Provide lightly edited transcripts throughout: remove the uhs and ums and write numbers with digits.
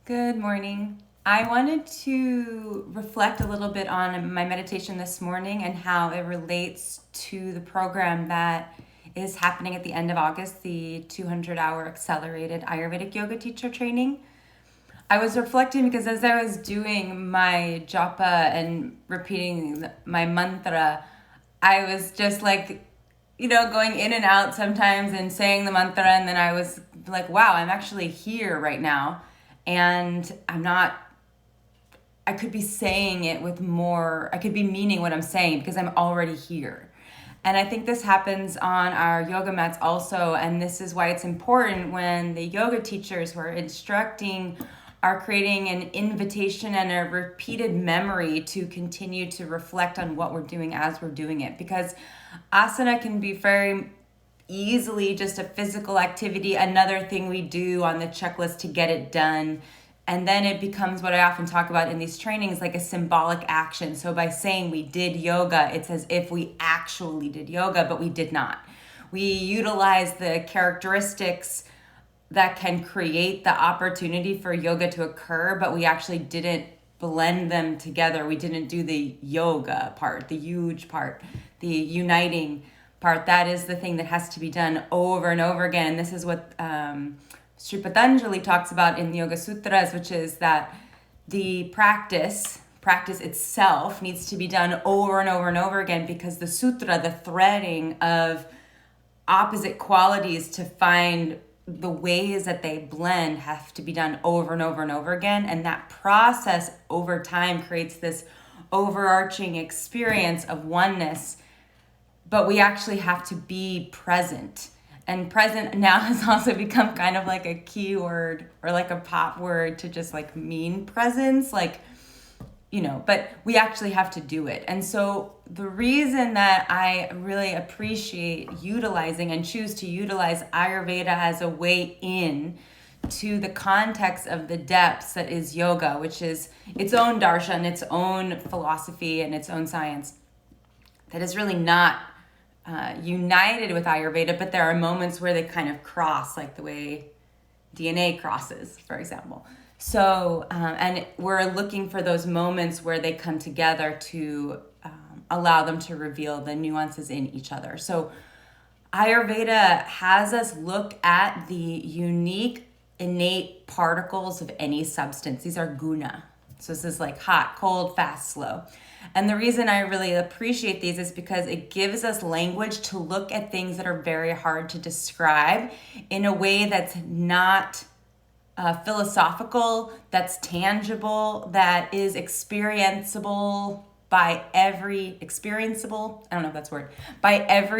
Good morning. I wanted to reflect a little bit on my meditation this morning and how it relates to the program that is happening at the end of August, the 200-hour accelerated Ayurvedic yoga teacher training. I was reflecting because as I was doing my japa and repeating my mantra, I was just going in and out sometimes and saying the mantra, and then I was like, wow, I'm actually here right now. And I could be saying it with more, I could be meaning what I'm saying because I'm already here. And I think this happens on our yoga mats also. And this is why it's important when the yoga teachers who are instructing are creating an invitation and a repeated memory to continue to reflect on what we're doing as we're doing it. Because asana can be very easily just a physical activity, another thing we do on the checklist to get it done. And then it becomes what I often talk about in these trainings, like a symbolic action. So by saying we did yoga, it's as if we actually did yoga, but we did not. We utilize the characteristics that can create the opportunity for yoga to occur, but we actually didn't blend them together. We didn't do the yoga part, the huge part, the uniting part. That is the thing that has to be done over and over again. And this is what Sri Patanjali talks about in the Yoga Sutras, which is that the practice itself needs to be done over and over and over again, because the sutra, the threading of opposite qualities to find the ways that they blend, have to be done over and over and over again. And that process over time creates this overarching experience of oneness. But we actually have to be present. And present now has also become kind of like a keyword or like a pop word to just like mean presence, but we actually have to do it. And so the reason that I really appreciate utilizing and choose to utilize Ayurveda as a way in to the context of the depths that is yoga, which is its own darshan, its own philosophy, and its own science, that is really not united with Ayurveda, but there are moments where they kind of cross, like the way DNA crosses, for example. So, and we're looking for those moments where they come together to allow them to reveal the nuances in each other. So Ayurveda has us look at the unique, innate particles of any substance. These are guna. So this is like hot, cold, fast, slow. And the reason I really appreciate these is because it gives us language to look at things that are very hard to describe in a way that's not philosophical, that's tangible, that is experienceable by every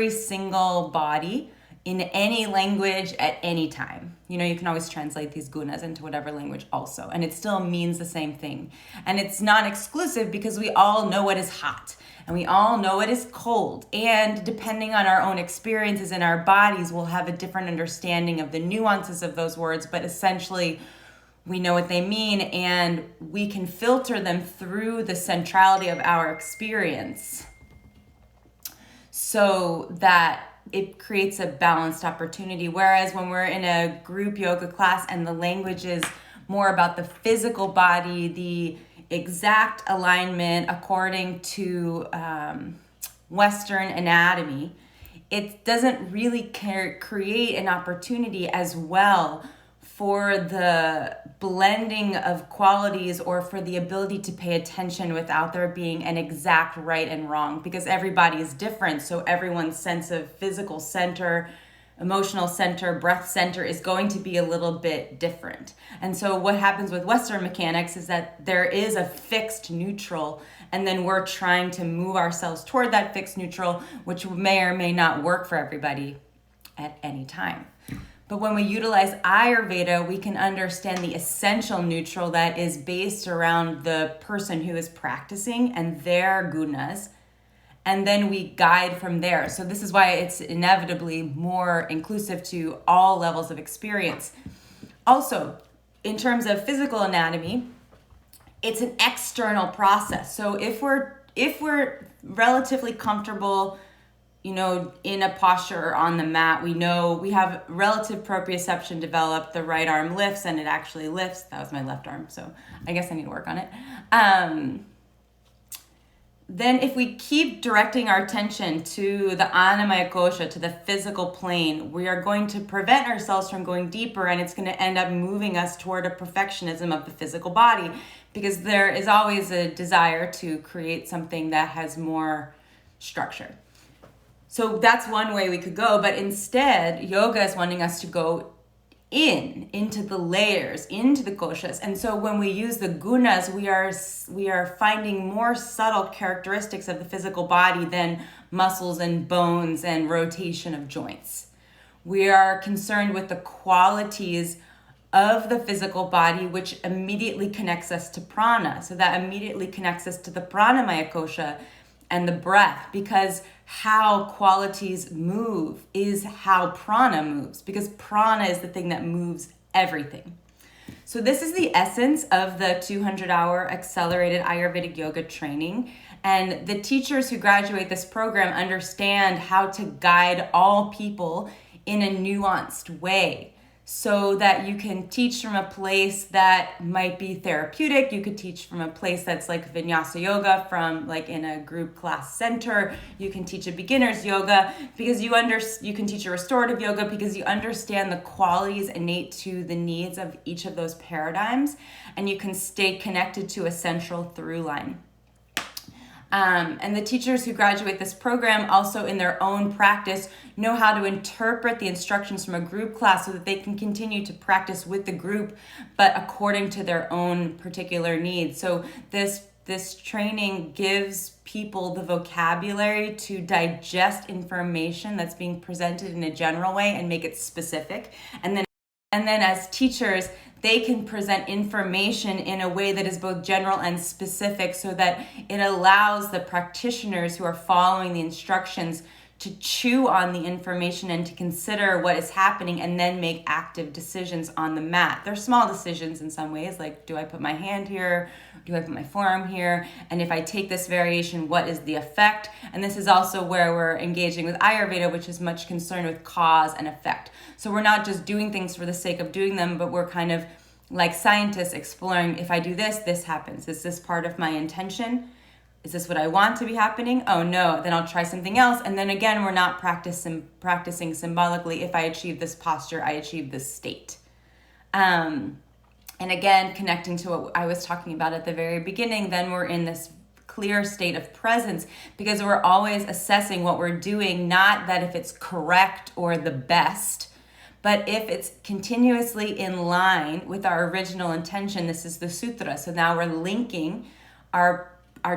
single body in any language at any time. You can always translate these gunas into whatever language also, and it still means the same thing. And it's not exclusive because we all know what is hot and we all know what is cold. And depending on our own experiences in our bodies, we'll have a different understanding of the nuances of those words, but essentially we know what they mean, and we can filter them through the centrality of our experience so that it creates a balanced opportunity. Whereas when we're in a group yoga class and the language is more about the physical body, the exact alignment according to Western anatomy, it doesn't really create an opportunity as well for the blending of qualities or for the ability to pay attention without there being an exact right and wrong, because everybody is different. So everyone's sense of physical center, emotional center, breath center is going to be a little bit different. And so what happens with Western mechanics is that there is a fixed neutral, and then we're trying to move ourselves toward that fixed neutral, which may or may not work for everybody at any time. But when we utilize Ayurveda, we can understand the essential neutral that is based around the person who is practicing and their gunas, and then we guide from there. So this is why it's inevitably more inclusive to all levels of experience. Also, in terms of physical anatomy, it's an external process. So if we're relatively comfortable in a posture or on the mat, we know we have relative proprioception developed. The right arm lifts and it actually lifts. That was my left arm, so I guess I need to work on it. Then if we keep directing our attention to the Annamaya Kosha, to the physical plane, we are going to prevent ourselves from going deeper, and it's going to end up moving us toward a perfectionism of the physical body, because there is always a desire to create something that has more structure. So that's one way we could go, but instead, yoga is wanting us to go into the layers, into the koshas. And so when we use the gunas, we are finding more subtle characteristics of the physical body than muscles and bones and rotation of joints. We are concerned with the qualities of the physical body, which immediately connects us to prana. So that immediately connects us to the pranamaya kosha and the breath, because how qualities move is how prana moves, because prana is the thing that moves everything. So this is the essence of the 200-hour accelerated Ayurvedic yoga training. And the teachers who graduate this program understand how to guide all people in a nuanced way, so that you can teach from a place that might be therapeutic. You could teach from a place that's like vinyasa yoga, from like in a group class center. You can teach a beginner's yoga because you can teach a restorative yoga because you understand the qualities innate to the needs of each of those paradigms, and you can stay connected to a central through line. And the teachers who graduate this program also in their own practice know how to interpret the instructions from a group class so that they can continue to practice with the group, but according to their own particular needs. So this training gives people the vocabulary to digest information that's being presented in a general way and make it specific. And then as teachers, they can present information in a way that is both general and specific, so that it allows the practitioners who are following the instructions to chew on the information and to consider what is happening and then make active decisions on the mat. They're small decisions in some ways, like, do I put my hand here? Do I put my forearm here? And if I take this variation, what is the effect? And this is also where we're engaging with Ayurveda, which is much concerned with cause and effect. So we're not just doing things for the sake of doing them, but we're kind of like scientists exploring, if I do this, this happens. Is this part of my intention? Is this what I want to be happening? Oh no, then I'll try something else. And then again, we're not practicing symbolically. If I achieve this posture, I achieve this state. And again, connecting to what I was talking about at the very beginning, then we're in this clear state of presence, because we're always assessing what we're doing, not that if it's correct or the best, but if it's continuously in line with our original intention. This is the sutra. So now we're linking our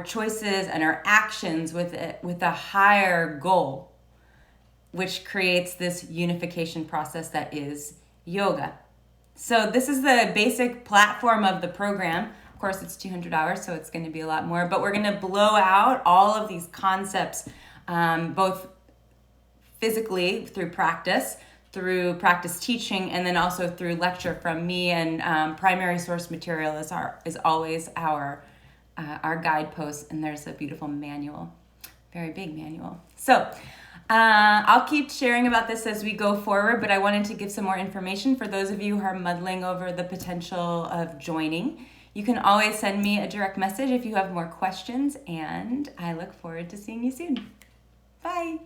choices and our actions with a higher goal, which creates this unification process that is yoga. So this is the basic platform of the program. Of course, it's 200 hours, so it's going to be a lot more, but we're going to blow out all of these concepts, both physically through practice teaching, and then also through lecture from me. And primary source material is always our guidepost, and there's a beautiful manual, very big manual. So I'll keep sharing about this as we go forward, but I wanted to give some more information for those of you who are muddling over the potential of joining. You can always send me a direct message if you have more questions, and I look forward to seeing you soon. Bye.